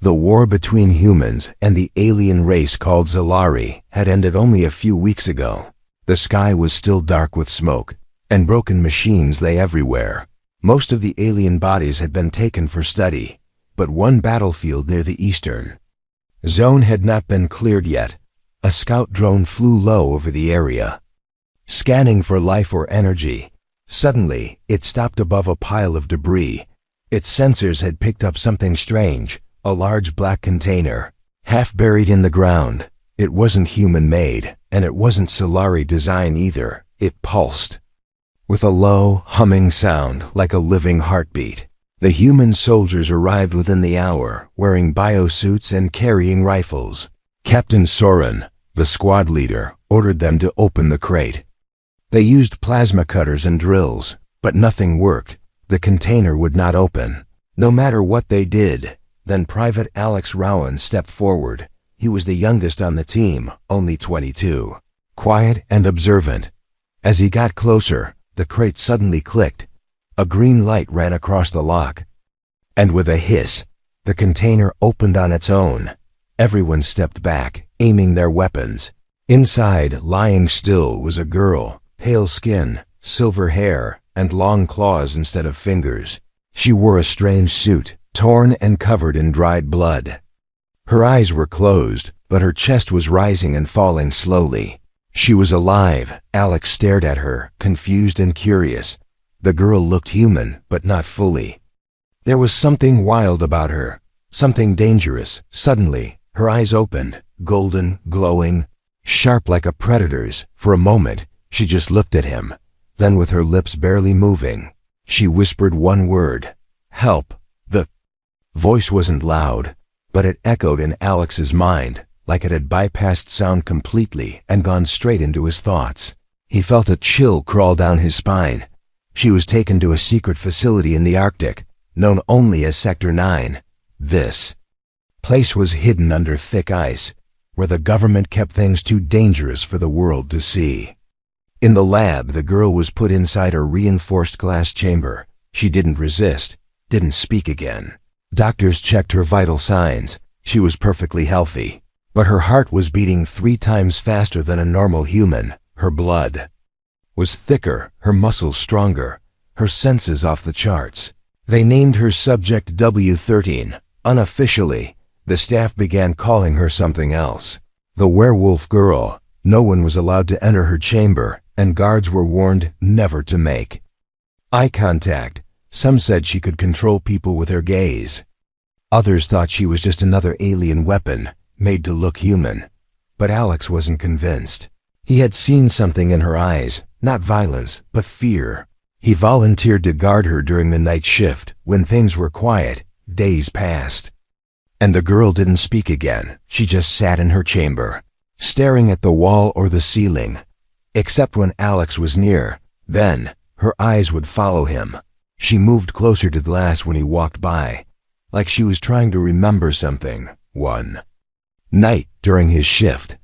The war between humans and the alien race called Zalari had ended only a few weeks ago. The sky was still dark with smoke, and broken machines lay everywhere. Most of the alien bodies had been taken for study, but one battlefield near the eastern zone had not been cleared yet. A scout drone flew low over the area, scanning for life or energy. Suddenly, it stopped above a pile of debris. Its sensors had picked up something strange, a large black container, half buried in the ground. It wasn't human-made, and it wasn't Solari design either. It pulsed with a low, humming sound like a living heartbeat. The human soldiers arrived within the hour, wearing biosuits and carrying rifles. Captain Soren, the squad leader, ordered them to open the crate. They used plasma cutters and drills, but nothing worked. The container would not open, no matter what they did. Then Private Alex Rowan stepped forward. He was the youngest on the team, only 22. Quiet and observant. As he got closer, the crate suddenly clicked. A green light ran across the lock, and with a hiss, the container opened on its own. Everyone stepped back, aiming their weapons. Inside, lying still, was a girl, pale skin, silver hair, and long claws instead of fingers. She wore a strange suit, torn and covered in dried blood. Her eyes were closed, but her chest was rising and falling slowly. She was alive. Alex stared at her, confused and curious. The girl looked human, but not fully. There was something wild about her, something dangerous. Suddenly, her eyes opened, golden, glowing, sharp like a predator's. For a moment, she just looked at him. Then with her lips barely moving, she whispered one word: "Help." The voice wasn't loud, but it echoed in Alex's mind, like it had bypassed sound completely and gone straight into his thoughts. He felt a chill crawl down his spine. She was taken to a secret facility in the Arctic, known only as Sector 9. This place was hidden under thick ice, where the government kept things too dangerous for the world to see. In the lab, the girl was put inside a reinforced glass chamber. She didn't resist, didn't speak again. Doctors checked her vital signs. She was perfectly healthy, but her heart was beating 3 times faster than a normal human. Her blood was thicker, her muscles stronger, her senses off the charts. They named her Subject W13. Unofficially, the staff began calling her something else. The Werewolf Girl. No one was allowed to enter her chamber, and guards were warned never to make eye contact. Some said she could control people with her gaze. Others thought she was just another alien weapon, made to look human. But Alex wasn't convinced. He had seen something in her eyes, not violence, but fear. He volunteered to guard her during the night shift. When things were quiet, days passed, and the girl didn't speak again. She just sat in her chamber, staring at the wall or the ceiling, except when Alex was near. Then, her eyes would follow him. She moved closer to the glass when he walked by, like she was trying to remember something. One night during his shift,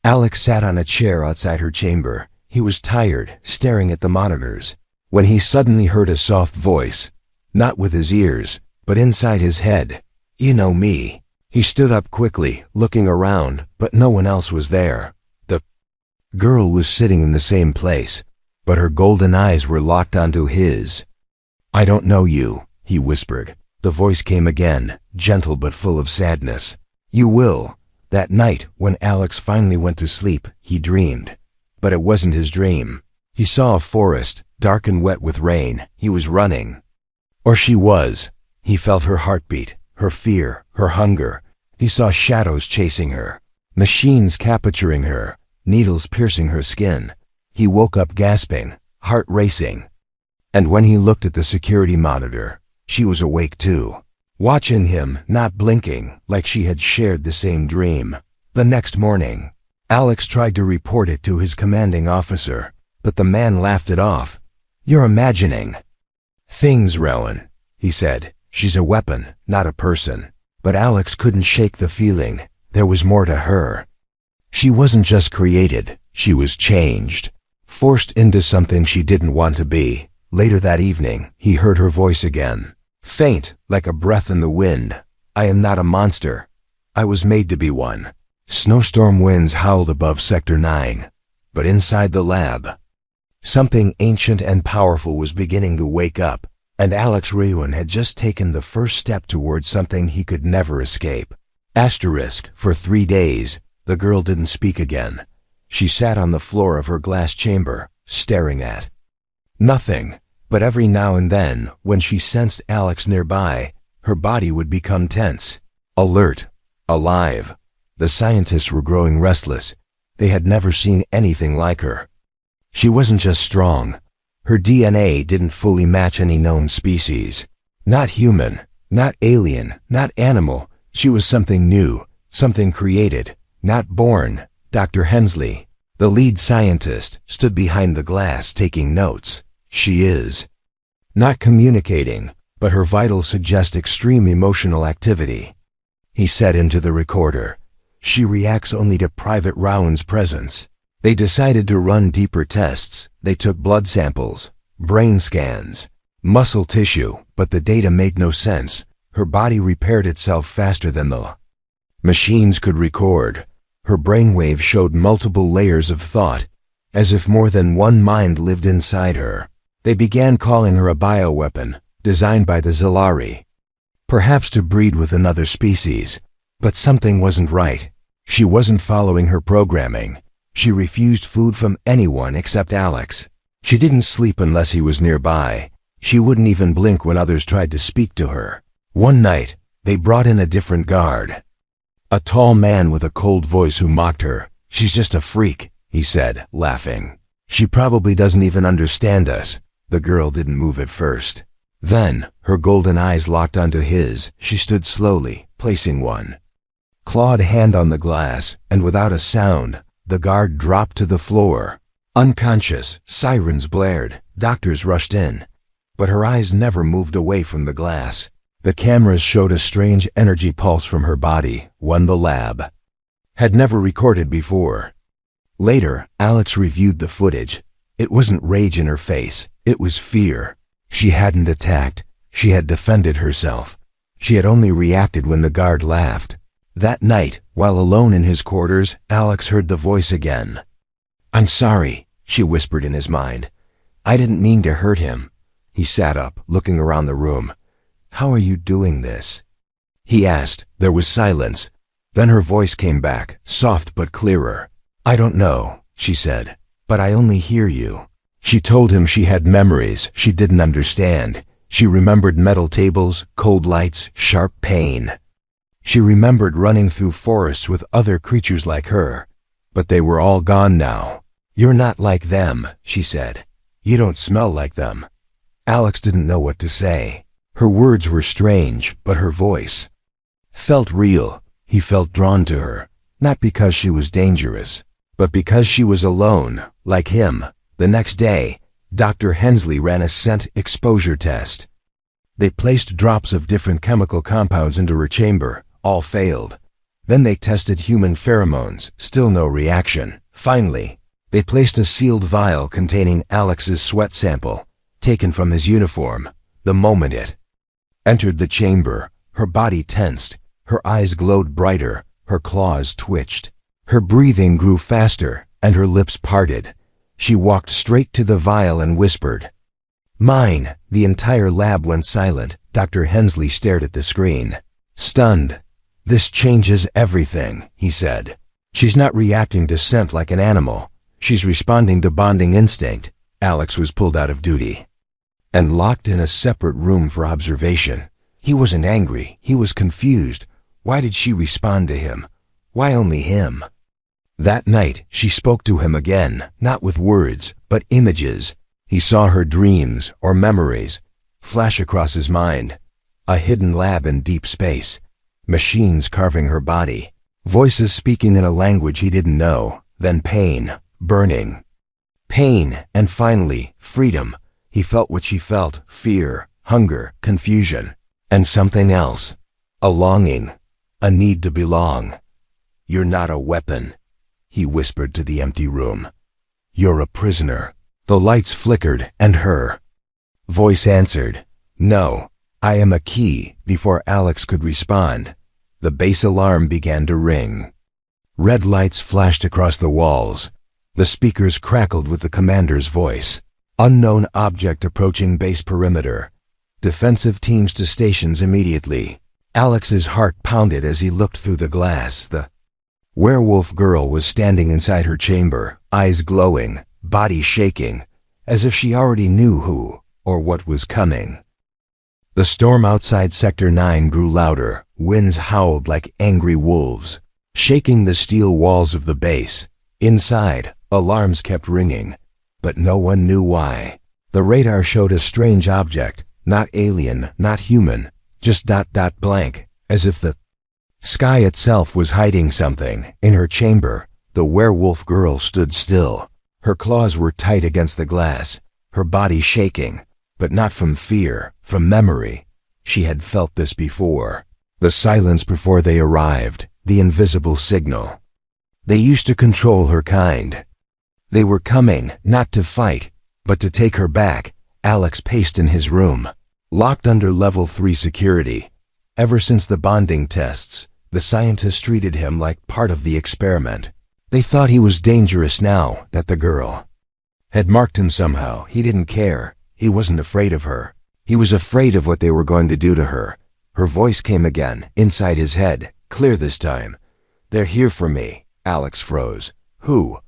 Alex sat on a chair outside her chamber. He was tired, staring at the monitors, when he suddenly heard a soft voice, not with his ears, but inside his head. "You know me." He stood up quickly, looking around, but no one else was there. The girl was sitting in the same place, but her golden eyes were locked onto his. "I don't know you," he whispered. The voice came again, gentle but full of sadness. "You will." That night, when Alex finally went to sleep, he dreamed. But it wasn't his dream. He saw a forest, dark and wet with rain. He was running. Or she was. He felt her heartbeat, her fear, her hunger. He saw shadows chasing her, machines capturing her, needles piercing her skin. He woke up gasping, heart racing. And when he looked at the security monitor, she was awake too, watching him, not blinking, like she had shared the same dream. The next morning, Alex tried to report it to his commanding officer, but the man laughed it off. "You're imagining things, Rowan," he said. "She's a weapon, not a person." But Alex couldn't shake the feeling. There was more to her. She wasn't just created, she was changed, forced into something she didn't want to be. Later that evening, he heard her voice again, faint, like a breath in the wind. I am not a monster. I was made to be one. Snowstorm winds howled above Sector 9. But inside the lab, something ancient and powerful was beginning to wake up, and Alex Raywan had just taken the first step towards something he could never escape. For 3 days, the girl didn't speak again. She sat on the floor of her glass chamber, staring at nothing. But every now and then, when she sensed Alex nearby, her body would become tense, alert, alive. The scientists were growing restless. They had never seen anything like her. She wasn't just strong. Her DNA didn't fully match any known species. Not human, not alien, not animal. She was something new, something created, not born. Dr. Hensley, the lead scientist, stood behind the glass taking notes. She is not communicating, but her vitals suggest extreme emotional activity. He said into the recorder, she reacts only to Private Rowan's presence. They decided to run deeper tests. They took blood samples, brain scans, muscle tissue, but the data made no sense. Her body repaired itself faster than the machines could record. Her brainwaves showed multiple layers of thought, as if more than one mind lived inside her. They began calling her a bioweapon, designed by the Zalari, perhaps to breed with another species. But something wasn't right. She wasn't following her programming. She refused food from anyone except Alex. She didn't sleep unless he was nearby. She wouldn't even blink when others tried to speak to her. One night, they brought in a different guard. A tall man with a cold voice who mocked her. She's just a freak, he said, laughing. She probably doesn't even understand us. The girl didn't move at first. Then, her golden eyes locked onto his. She stood slowly, placing one clawed hand on the glass, and without a sound, the guard dropped to the floor. Unconscious, sirens blared, doctors rushed in. But her eyes never moved away from the glass. The cameras showed a strange energy pulse from her body, one the lab had never recorded before. Later, Alex reviewed the footage. It wasn't rage in her face, it was fear. She hadn't attacked, she had defended herself. She had only reacted when the guard laughed. That night, while alone in his quarters, Alex heard the voice again. I'm sorry, she whispered in his mind. I didn't mean to hurt him. He sat up, looking around the room. How are you doing this? He asked. There was silence. Then her voice came back, soft but clearer. I don't know, she said, but I only hear you. She told him she had memories she didn't understand. She remembered metal tables, cold lights, sharp pain. She remembered running through forests with other creatures like her, but they were all gone now. You're not like them, she said. You don't smell like them. Alex didn't know what to say. Her words were strange, but her voice felt real. He felt drawn to her, not because she was dangerous, but because she was alone, like him. The next day, Dr. Hensley ran a scent exposure test. They placed drops of different chemical compounds into her chamber. All failed. Then they tested human pheromones, still no reaction. Finally, they placed a sealed vial containing Alex's sweat sample, taken from his uniform. The moment it entered the chamber, her body tensed, her eyes glowed brighter, her claws twitched. Her breathing grew faster, and her lips parted. She walked straight to the vial and whispered, Mine. The entire lab went silent. Dr. Hensley stared at the screen, stunned. This changes everything, he said. She's not reacting to scent like an animal. She's responding to bonding instinct. Alex was pulled out of duty and locked in a separate room for observation. He wasn't angry. He was confused. Why did she respond to him? Why only him? That night, she spoke to him again, not with words, but images. He saw her dreams, or memories, flash across his mind. A hidden lab in deep space. Machines carving her body. Voices speaking in a language he didn't know. Then pain, burning. Pain, and finally, freedom. He felt what she felt, fear, hunger, confusion, and something else. A longing, a need to belong. You're not a weapon, he whispered to the empty room. You're a prisoner. The lights flickered, and her voice answered, No, "I am a key." Before Alex could respond, the base alarm began to ring. Red lights flashed across the walls. The speakers crackled with the commander's voice. "Unknown object approaching base perimeter. Defensive teams to stations immediately." Alex's heart pounded as he looked through the glass. The werewolf girl was standing inside her chamber, eyes glowing, body shaking, as if she already knew who or what was coming. The storm outside Sector 9 grew louder. Winds howled like angry wolves, shaking the steel walls of the base. Inside, alarms kept ringing, but no one knew why. The radar showed a strange object, not alien, not human, just ... blank, as if the sky itself was hiding something. In her chamber, the werewolf girl stood still. Her claws were tight against the glass, her body shaking, but not from fear, from memory. She had felt this before. The silence before they arrived, the invisible signal. They used to control her kind. They were coming, not to fight, but to take her back. Alex paced in his room, locked under level 3 security. Ever since the bonding tests, the scientists treated him like part of the experiment. They thought he was dangerous. Now that the girl had marked him somehow, he didn't care. He wasn't afraid of her. He was afraid of what they were going to do to her. Her voice came again, inside his head, clear this time. "They're here for me." Alex froze. "Who?"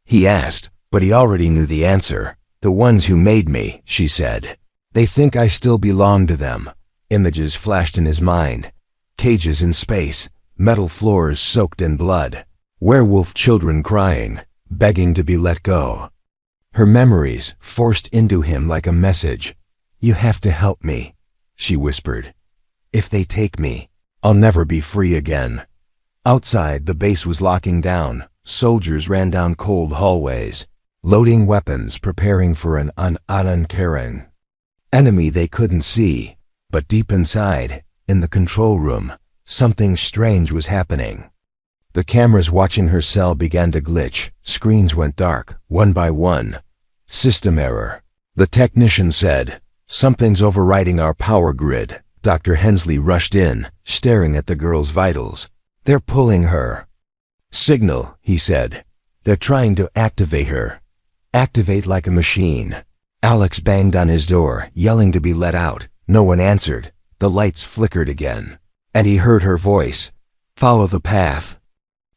he asked, but he already knew the answer. "The ones who made me," she said. "They think I still belong to them." Images flashed in his mind. Cages in space, metal floors soaked in blood, werewolf children crying, begging to be let go. Her memories forced into him like a message. "You have to help me," she whispered. "If they take me, I'll never be free again." Outside, the base was locking down. Soldiers ran down cold hallways, loading weapons, preparing for an uncaring enemy they couldn't see. But deep inside, in the control room, something strange was happening. The cameras watching her cell began to glitch. Screens went dark, one by one. "System error," the technician said. "Something's overriding our power grid." Dr. Hensley rushed in, staring at the girl's vitals. "They're pulling her signal," he said. "They're trying to activate her. Activate like a machine." Alex banged on his door, yelling to be let out. No one answered. The lights flickered again, and he heard her voice. "Follow the path."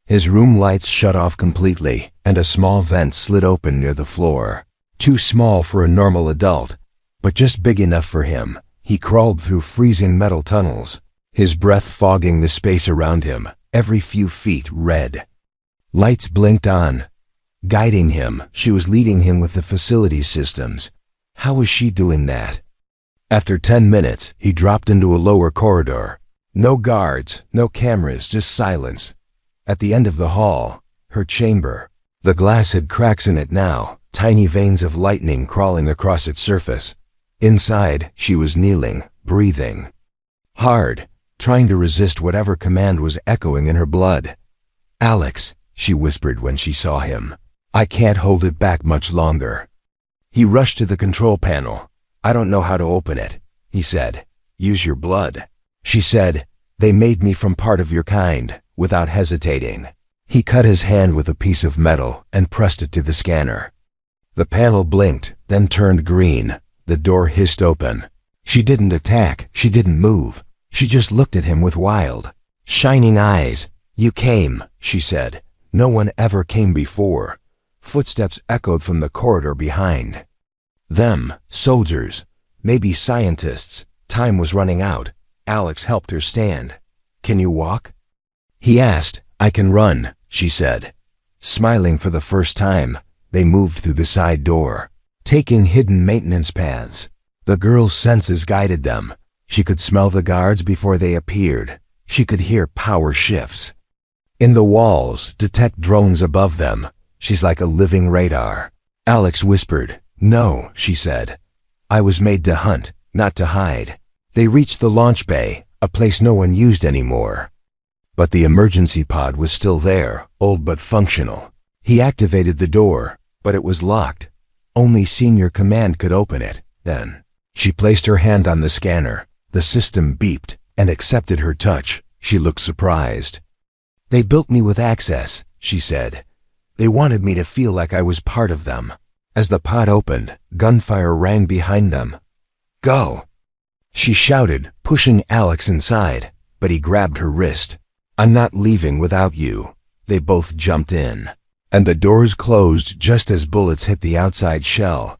His room lights shut off completely, and a small vent slid open near the floor. Too small for a normal adult, but just big enough for him. He crawled through freezing metal tunnels, his breath fogging the space around him. Every few feet, red lights blinked on, guiding him. She was leading him with the facility systems. How was she doing that? After 10 minutes, he dropped into a lower corridor. No guards, no cameras, just silence. At the end of the hall, her chamber. The glass had cracks in it now, tiny veins of lightning crawling across its surface. Inside, she was kneeling, breathing hard, trying to resist whatever command was echoing in her blood. "Alex," she whispered when she saw him. "I can't hold it back much longer." He rushed to the control panel. "I don't know how to open it," he said. "Use your blood." She said, "They made me from part of your kind," without hesitating. He cut his hand with a piece of metal and pressed it to the scanner. The panel blinked, then turned green. The door hissed open. She didn't attack, she didn't move. She just looked at him with wild, shining eyes. "You came," she said. "No one ever came before." Footsteps echoed from the corridor behind. Them, soldiers, maybe scientists. Time was running out. Alex helped her stand. "Can you walk?" he asked. "I can run," she said. Smiling for the first time, they moved through the side door, taking hidden maintenance paths. The girl's senses guided them. She could smell the guards before they appeared. She could hear power shifts in the walls, detect drones above them. "She's like a living radar." Alex whispered. "No," she said. "I was made to hunt, not to hide." They reached the launch bay, a place no one used anymore. But the emergency pod was still there, old but functional. He activated the door, but it was locked. Only Senior Command could open it. Then she placed her hand on the scanner. The system beeped and accepted her touch. She looked surprised. "They built me with access," she said. "They wanted me to feel like I was part of them." As the pod opened, gunfire rang behind them. "Go!" she shouted, pushing Alex inside, but he grabbed her wrist. "I'm not leaving without you." They both jumped in, and the doors closed just as bullets hit the outside shell.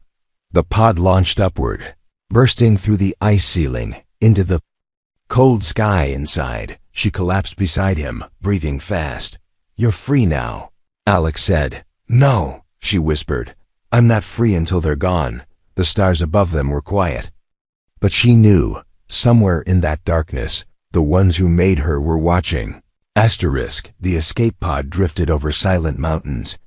The pod launched upward, bursting through the ice ceiling into the cold sky inside. She collapsed beside him, breathing fast. "You're free now," Alex said. "No," she whispered. "I'm not free until they're gone." The stars above them were quiet. But she knew, somewhere in that darkness, the ones who made her were watching. The escape pod drifted over silent mountains.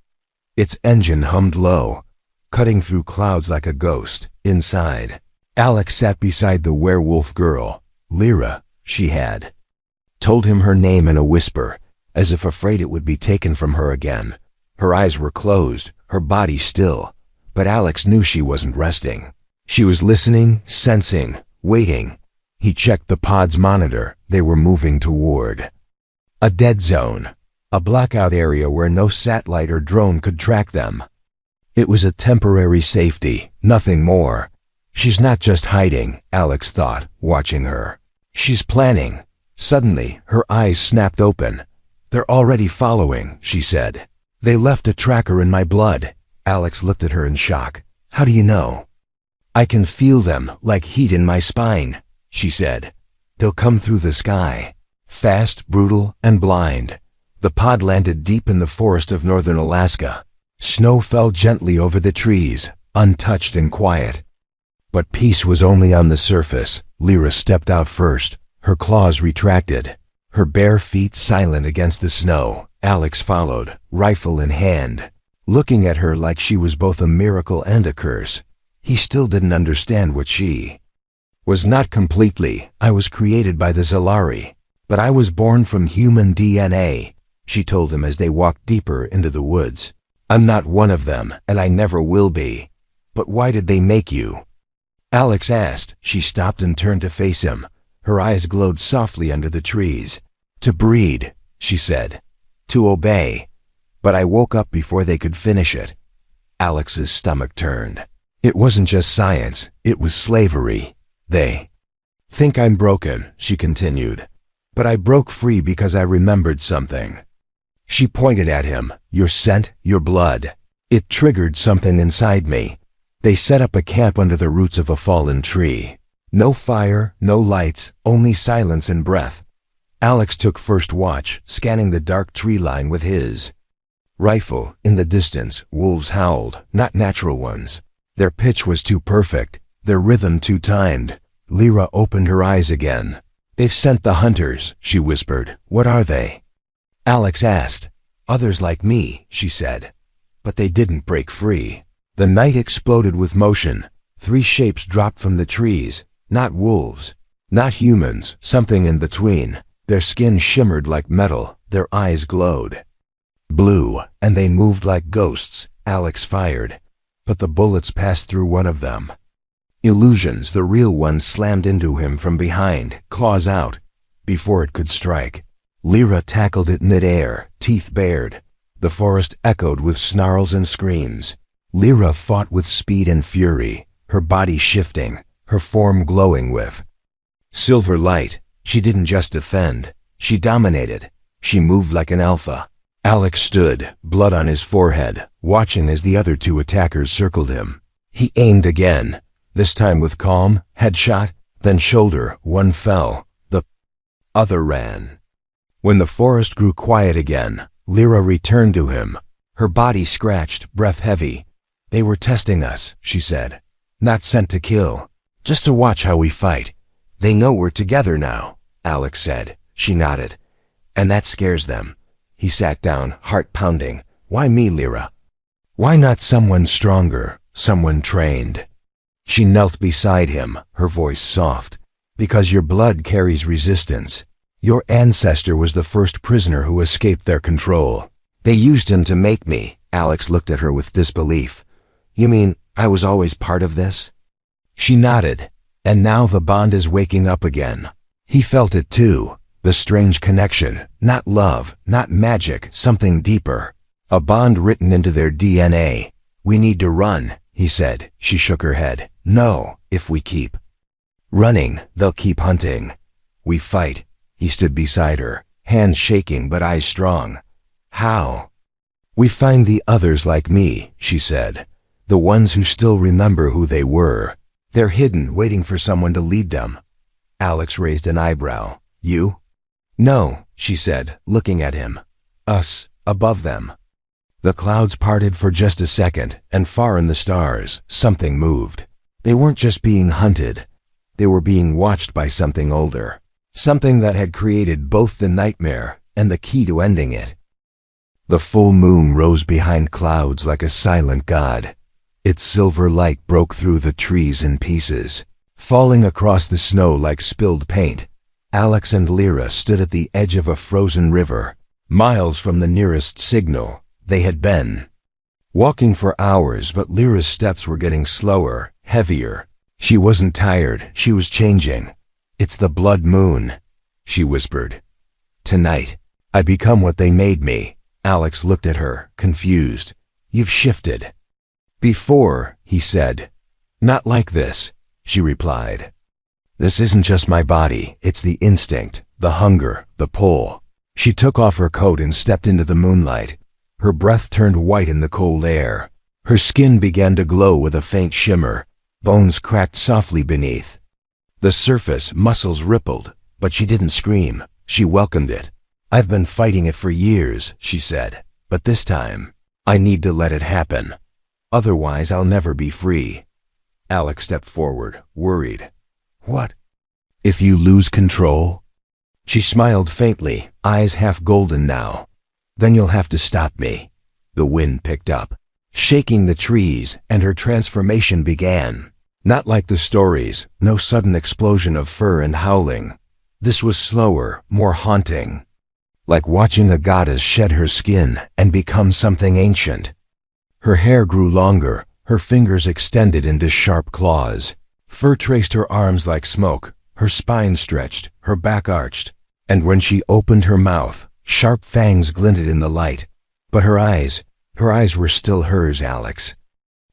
Its engine hummed low, cutting through clouds like a ghost. Inside, Alex sat beside the werewolf girl. Lyra, she had told him her name in a whisper, as if afraid it would be taken from her again. Her eyes were closed, her body still, but Alex knew she wasn't resting. She was listening, sensing, waiting. He checked the pod's monitor. They were moving toward a dead zone, a blackout area where no satellite or drone could track them. It was a temporary safety, nothing more. She's not just hiding, Alex thought, watching her. She's planning. Suddenly, her eyes snapped open. "They're already following," she said. "They left a tracker in my blood." Alex looked at her in shock. "How do you know?" "I can feel them, like heat in my spine," she said. "They'll come through the sky. Fast, brutal, and blind." The pod landed deep in the forest of northern Alaska. Snow fell gently over the trees, untouched and quiet. But peace was only on the surface. Lyra stepped out first, her claws retracted, her bare feet silent against the snow. Alex followed, rifle in hand, looking at her like she was both a miracle and a curse. He still didn't understand what she was. "Not completely. I was created by the Zalari, but I was born from human DNA," she told him as they walked deeper into the woods. "I'm not one of them, and I never will be." "But why did they make you?" Alex asked. She stopped and turned to face him. Her eyes glowed softly under the trees. "To breed," she said. "To obey." "But I woke up before they could finish it." Alex's stomach turned. It wasn't just science, it was slavery. "They think I'm broken," she continued. "But I broke free because I remembered something." She pointed at him. "Your scent, your blood. It triggered something inside me." They set up a camp under the roots of a fallen tree. No fire, no lights, only silence and breath. Alex took first watch, scanning the dark tree line with his rifle. In the distance, wolves howled, not natural ones. Their pitch was too perfect, their rhythm too timed. Lyra opened her eyes again. "They've sent the hunters," she whispered. "What are they?" Alex asked. "Others like me," she said. "But they didn't break free." The night exploded with motion. 3 shapes dropped from the trees. Not wolves, not humans, something in between. Their skin shimmered like metal, their eyes glowed blue, and they moved like ghosts. Alex fired, but the bullets passed through one of them. Illusions, the real one slammed into him from behind, claws out, before it could strike. Lyra tackled it mid-air, teeth bared. The forest echoed with snarls and screams. Lyra fought with speed and fury, her body shifting, her form glowing with silver light. She didn't just defend, she dominated. She moved like an alpha. Alex stood, blood on his forehead, watching as the other 2 attackers circled him. He aimed again, this time with calm, headshot, then shoulder. One fell, the other ran. When the forest grew quiet again, Lyra returned to him, her body scratched, breath heavy. "They were testing us," she said. "Not sent to kill, just to watch how we fight. They know we're together now," Alex said. She nodded. "And that scares them." He sat down, heart pounding. "Why me, Lyra? Why not someone stronger, someone trained?" She knelt beside him, her voice soft. "Because your blood carries resistance. Your ancestor was the first prisoner who escaped their control. They used him to make me." Alex looked at her with disbelief. "You mean I was always part of this?" She nodded. And now the bond is waking up again. He felt it too, the strange connection, not love, not magic, something deeper. A bond written into their DNA. We need to run, he said. She shook her head. No, if we keep running, they'll keep hunting. We fight. He stood beside her, hands shaking but eyes strong. How? We find the others like me, she said. The ones who still remember who they were. They're hidden, waiting for someone to lead them. Alex raised an eyebrow. You? No, she said, looking at him. Us, above them. The clouds parted for just a second, and far in the stars, something moved. They weren't just being hunted. They were being watched by something older. Something that had created both the nightmare and the key to ending it. The full moon rose behind clouds like a silent god. Its silver light broke through the trees in pieces, falling across the snow like spilled paint. Alex and Lyra stood at the edge of a frozen river, miles from the nearest signal. They had been walking for hours, but Lyra's steps were getting slower, heavier. She wasn't tired, she was changing. It's the blood moon, she whispered. Tonight, I become what they made me. Alex looked at her, confused. You've shifted. Before, he said. Not like this, she replied. This isn't just my body, it's the instinct, the hunger, the pull. She took off her coat and stepped into the moonlight. Her breath turned white in the cold air. Her skin began to glow with a faint shimmer. Bones cracked softly beneath. The surface, muscles rippled, but she didn't scream. She welcomed it. I've been fighting it for years, she said, but this time, I need to let it happen. Otherwise, I'll never be free. Alex stepped forward, worried. What? If you lose control? She smiled faintly, eyes half golden now. Then you'll have to stop me. The wind picked up, shaking the trees, and her transformation began. Not like the stories, no sudden explosion of fur and howling. This was slower, more haunting. Like watching a goddess shed her skin and become something ancient. Her hair grew longer, her fingers extended into sharp claws. Fur traced her arms like smoke, her spine stretched, her back arched. And when she opened her mouth, sharp fangs glinted in the light. But her eyes were still hers, Alex.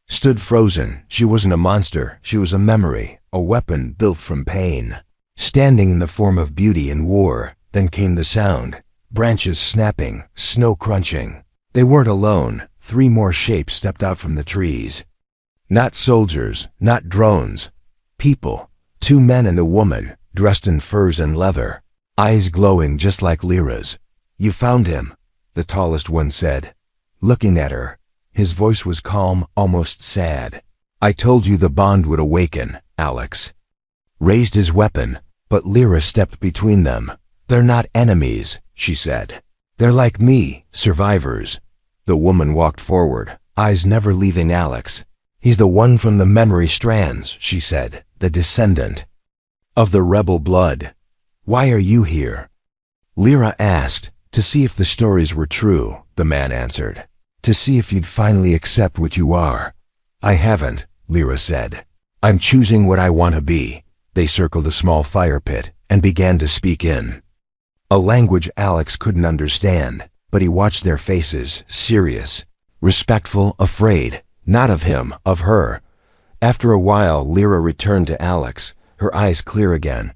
Stood frozen. She wasn't a monster, she was a memory, a weapon built from pain. Standing in the form of beauty and war, then came the sound. Branches snapping, snow crunching. They weren't alone. 3 more shapes stepped out from the trees. Not soldiers, not drones. People. 2 men and a woman, dressed in furs and leather. Eyes glowing just like Lyra's. You found him, the tallest one said, looking at her. His voice was calm, almost sad. I told you the bond would awaken, Alex. Raised his weapon, but Lyra stepped between them. They're not enemies, she said. They're like me, survivors. The woman walked forward, eyes never leaving Alex. He's the one from the memory strands, she said, the descendant of the rebel blood. Why are you here? Lyra asked. To see if the stories were true, the man answered. To see if you'd finally accept what you are. I haven't, Lyra said. I'm choosing what I want to be. They circled a small fire pit and began to speak in a language Alex couldn't understand, but he watched their faces, serious, respectful, afraid, not of him, of her. After a while, Lyra returned to Alex, her eyes clear again.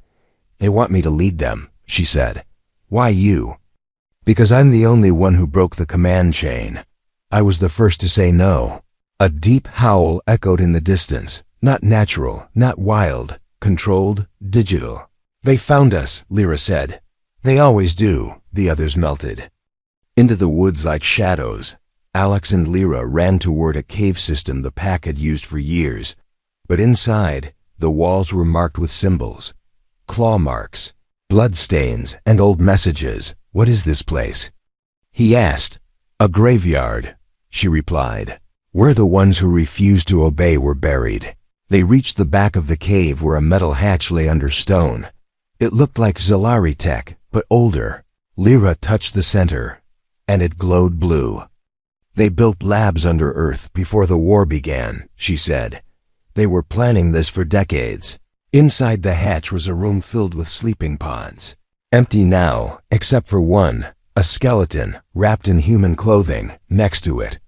They want me to lead them, she said. Why you? Because I'm the only one who broke the command chain. I was the first to say no. A deep howl echoed in the distance, not natural, not wild, controlled, digital. They found us, Lyra said. They always do, the others melted. Into the woods like shadows. Alex and Lyra ran toward a cave system the pack had used for years. But inside, the walls were marked with symbols. Claw marks, blood stains, and old messages. What is this place? He asked. A graveyard, she replied. Where the ones who refused to obey were buried. They reached the back of the cave where a metal hatch lay under stone. It looked like Zalari tech, but older. Lyra touched the center, and it glowed blue. They built labs under Earth before the war began, she said. They were planning this for decades. Inside the hatch was a room filled with sleeping pods. Empty now, except for one, a skeleton, wrapped in human clothing, next to it.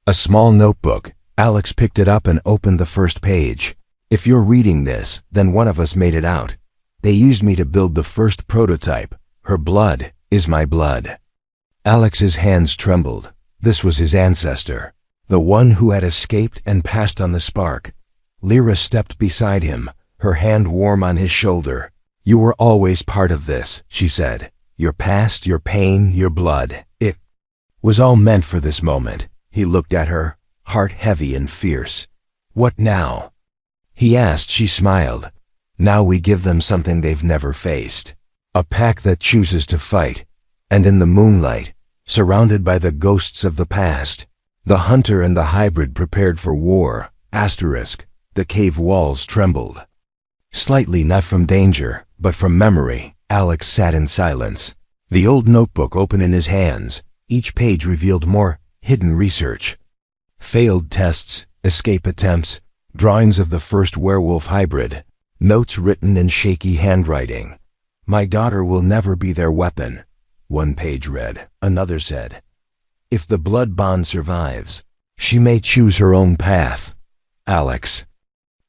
A small notebook. Alex picked it up and opened the first page. If you're reading this, then one of us made it out. They used me to build the first prototype. Her blood is my blood. Alex's hands trembled. This was his ancestor, the one who had escaped and passed on the spark. Lyra stepped beside him, her hand warm on his shoulder. You were always part of this, she said. Your past, your pain, your blood. It was all meant for this moment. He looked at her, heart heavy and fierce. What now? He asked. She smiled. Now we give them something they've never faced. A pack that chooses to fight. And in the moonlight, surrounded by the ghosts of the past, the hunter and the hybrid prepared for war. Asterisk. The cave walls trembled. Slightly, not from danger, but from memory. Alex sat in silence, the old notebook open in his hands. Each page revealed more hidden research. Failed tests, escape attempts, drawings of the first werewolf hybrid, notes written in shaky handwriting. My daughter will never be their weapon, one page read. Another said, if the blood bond survives, she may choose her own path. Alex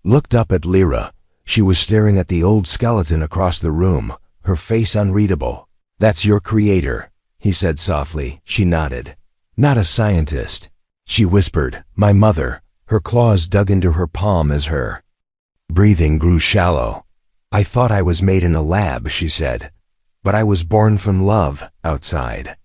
looked up at Lyra. She was staring at the old skeleton across the room, her face unreadable. That's your creator, he said softly. She nodded. Not a scientist. She whispered, my mother. Her claws dug into her palm as her breathing grew shallow. I thought I was made in a lab, she said. But I was born from love, outside.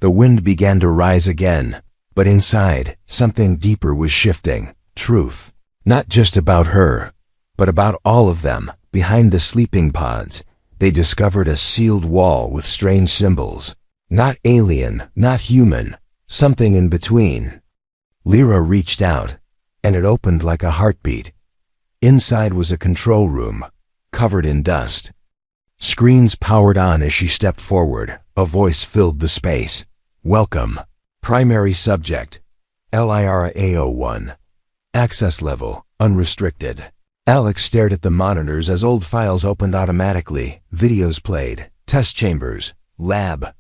The wind began to rise again, but inside, something deeper was shifting. Truth. Not just about her, but about all of them. Behind the sleeping pods, they discovered a sealed wall with strange symbols. Not alien, not human, something in between. Lyra reached out, and it opened like a heartbeat. Inside was a control room, covered in dust. Screens powered on as she stepped forward. A voice filled the space. Welcome. Primary subject. LIRA-01. Access level, unrestricted. Alex stared at the monitors as old files opened automatically. Videos played. Test chambers. Lab.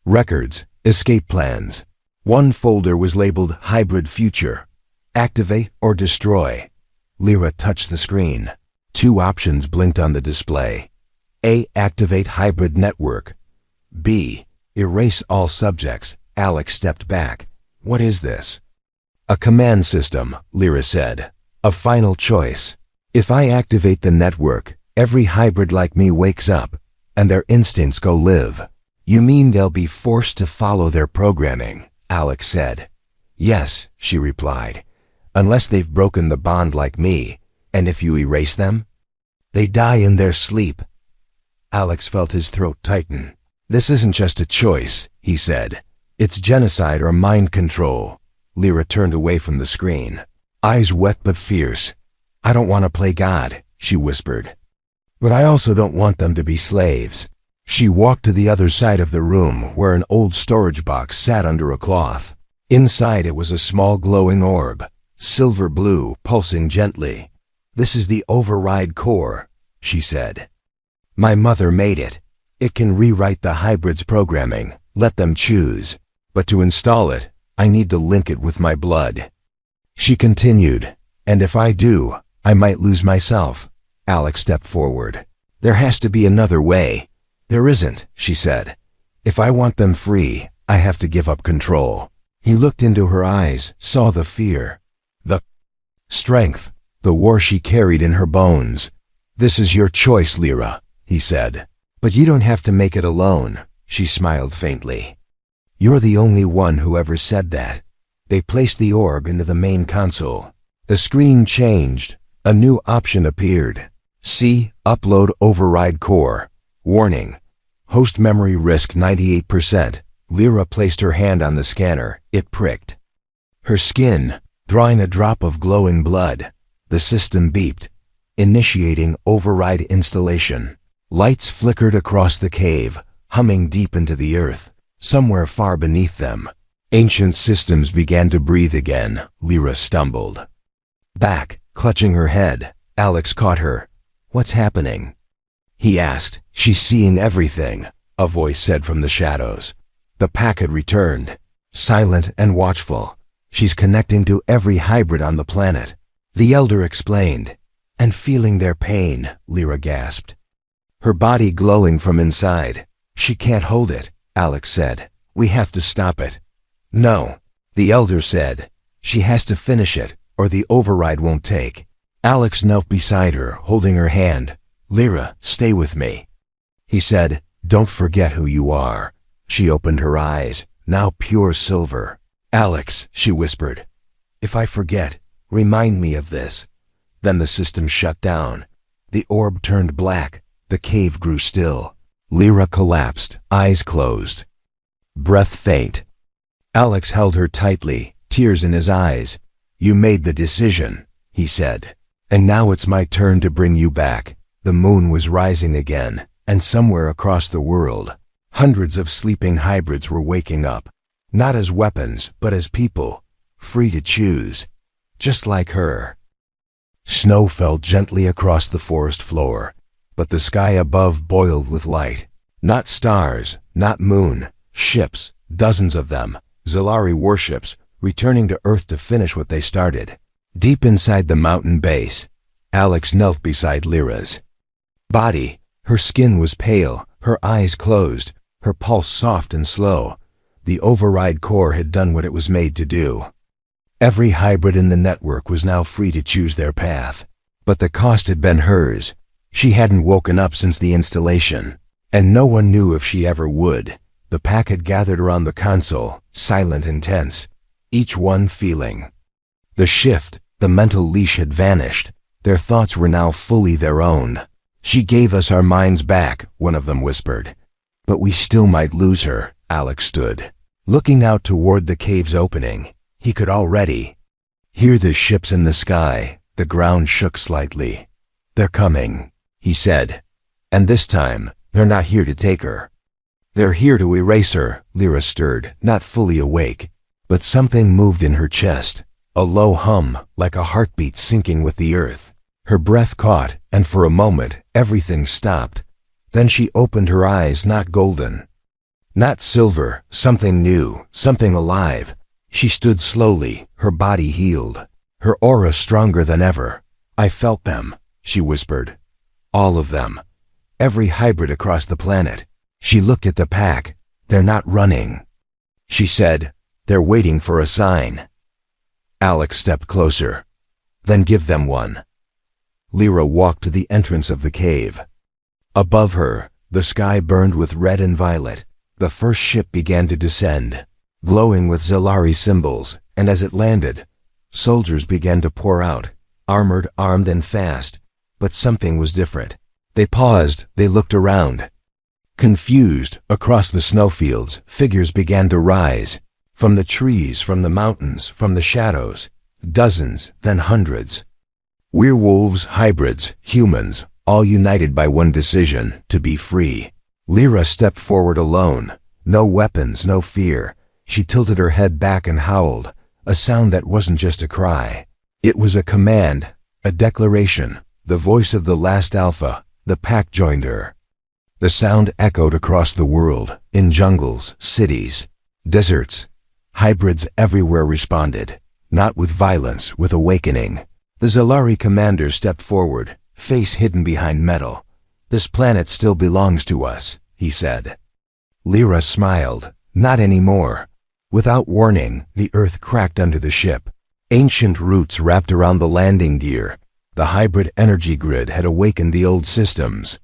Records. Escape plans. One folder was labeled Hybrid Future. Activate or destroy. Lyra touched the screen. Two options blinked on the display. A. Activate hybrid network. B. Erase all subjects. Alex stepped back. What is this? A command system, Lyra said. A final choice. If I activate the network, every hybrid like me wakes up, and their instincts go live. You mean they'll be forced to follow their programming? Alex said. Yes, she replied. Unless they've broken the bond like me, and if you erase them, they die in their sleep. Alex felt his throat tighten. This isn't just a choice, he said. It's genocide or mind control. Lyra turned away from the screen, eyes wet but fierce. I don't want to play God, she whispered. But I also don't want them to be slaves. She walked to the other side of the room where an old storage box sat under a cloth. Inside it was a small glowing orb, silver blue, pulsing gently. This is the override core, she said. My mother made it. It can rewrite the hybrid's programming, let them choose. But to install it, I need to link it with my blood. She continued, and if I do, I might lose myself. Alex stepped forward. There has to be another way. There isn't, she said. If I want them free, I have to give up control. He looked into her eyes, saw the fear, the strength, the war she carried in her bones. This is your choice, Lyra, he said. But you don't have to make it alone, she smiled faintly. You're the only one who ever said that. They placed the orb into the main console. The screen changed. A new option appeared. C. Upload override core. Warning. Host memory risk 98%. Lyra placed her hand on the scanner. It pricked her skin, drawing a drop of glowing blood. The system beeped, initiating override installation. Lights flickered across the cave, humming deep into the earth. Somewhere far beneath them, ancient systems began to breathe again. Lyra stumbled back, clutching her head. Alex caught her. "What's happening?" he asked. "She's seeing everything," a voice said from the shadows. The pack had returned, silent and watchful. "She's connecting to every hybrid on the planet," the elder explained. "And feeling their pain," Lyra gasped. "Her body glowing from inside. She can't hold it," Alex said. "We have to stop it." "No," the elder said. "She has to finish it, or the override won't take." Alex knelt beside her, holding her hand. "Lyra, stay with me," he said. "Don't forget who you are." She opened her eyes, now pure silver. "Alex," she whispered, "if I forget, remind me of this." Then the system shut down. The orb turned black. The cave grew still. Lyra collapsed, eyes closed, breath faint. Alex held her tightly, tears in his eyes. "You made the decision," he said. "And now it's my turn to bring you back." The moon was rising again, and somewhere across the world, hundreds of sleeping hybrids were waking up. Not as weapons, but as people, free to choose, just like her. Snow fell gently across the forest floor, but the sky above boiled with light. Not stars, not moon, ships, dozens of them, Zalari warships, returning to Earth to finish what they started. Deep inside the mountain base, Alex knelt beside Lyra's body. Her skin was pale, her eyes closed, her pulse soft and slow. The override core had done what it was made to do. Every hybrid in the network was now free to choose their path. But the cost had been hers. She hadn't woken up since the installation, and no one knew if she ever would. The pack had gathered around the console, silent and tense, each one feeling the shift. The mental leash had vanished. Their thoughts were now fully their own. "She gave us our minds back," one of them whispered. "But we still might lose her." Alex stood, looking out toward the cave's opening. He could already hear the ships in the sky. The ground shook slightly. "They're coming," he said. "And this time, they're not here to take her. They're here to erase her." Lyra stirred, not fully awake, but something moved in her chest. A low hum, like a heartbeat sinking with the earth. Her breath caught, and for a moment, everything stopped. Then she opened her eyes, not golden, not silver, something new, something alive. She stood slowly, her body healed, her aura stronger than ever. "I felt them," she whispered. "All of them. Every hybrid across the planet." She looked at the pack. "They're not running," she said. "They're waiting for a sign." Alex stepped closer. "Then give them one." Lyra walked to the entrance of the cave. Above her, the sky burned with red and violet. The first ship began to descend, glowing with Zalari symbols, and as it landed, soldiers began to pour out, armored, armed, and fast. But something was different. They paused, they looked around. Confused, across the snowfields, figures began to rise. From the trees, from the mountains, from the shadows. Dozens, then hundreds. Werewolves, hybrids, humans, all united by one decision: to be free. Lyra stepped forward alone. No weapons, no fear. She tilted her head back and howled, a sound that wasn't just a cry. It was a command, a declaration, the voice of the last alpha. The pack joined her. The sound echoed across the world, in jungles, cities, deserts. Hybrids everywhere responded, not with violence, with awakening. The Zalari commander stepped forward, face hidden behind metal. "This planet still belongs to us," he said. Lyra smiled. "Not anymore." Without warning, the earth cracked under the ship. Ancient roots wrapped around the landing gear. The hybrid energy grid had awakened the old systems.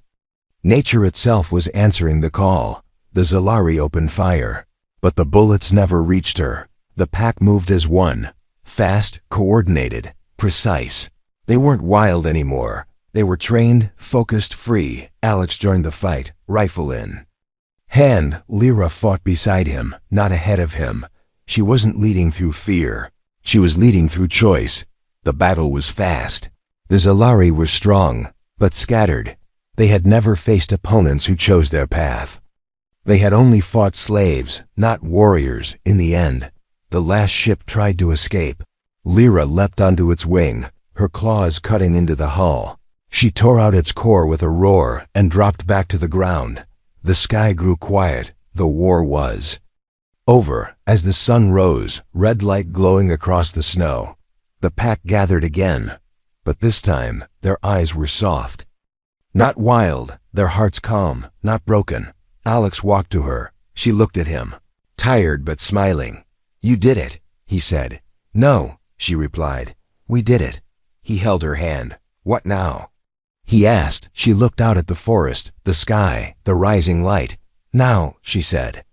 Nature itself was answering the call. The Zalari opened fire, but the bullets never reached her. The pack moved as one, fast, coordinated, precise. They weren't wild anymore. They were trained, focused, free. Alex joined the fight, rifle in hand. Lyra fought beside him, not ahead of him. She wasn't leading through fear. She was leading through choice. The battle was fast. The Zalari were strong, but scattered. They had never faced opponents who chose their path. They had only fought slaves, not warriors. In the end, the last ship tried to escape. Lyra leapt onto its wing, her claws cutting into the hull. She tore out its core with a roar and dropped back to the ground. The sky grew quiet. The war was over. As the sun rose, red light glowing across the snow, the pack gathered again, but this time their eyes were soft. Not wild, their hearts calm, not broken. Alex walked to her. She looked at him, tired but smiling. "You did it," he said. "No," she replied. "We did it." He held her hand. "What now?" he asked. She looked out at the forest, the sky, the rising light. "Now," she said,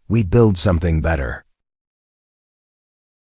"we build something better."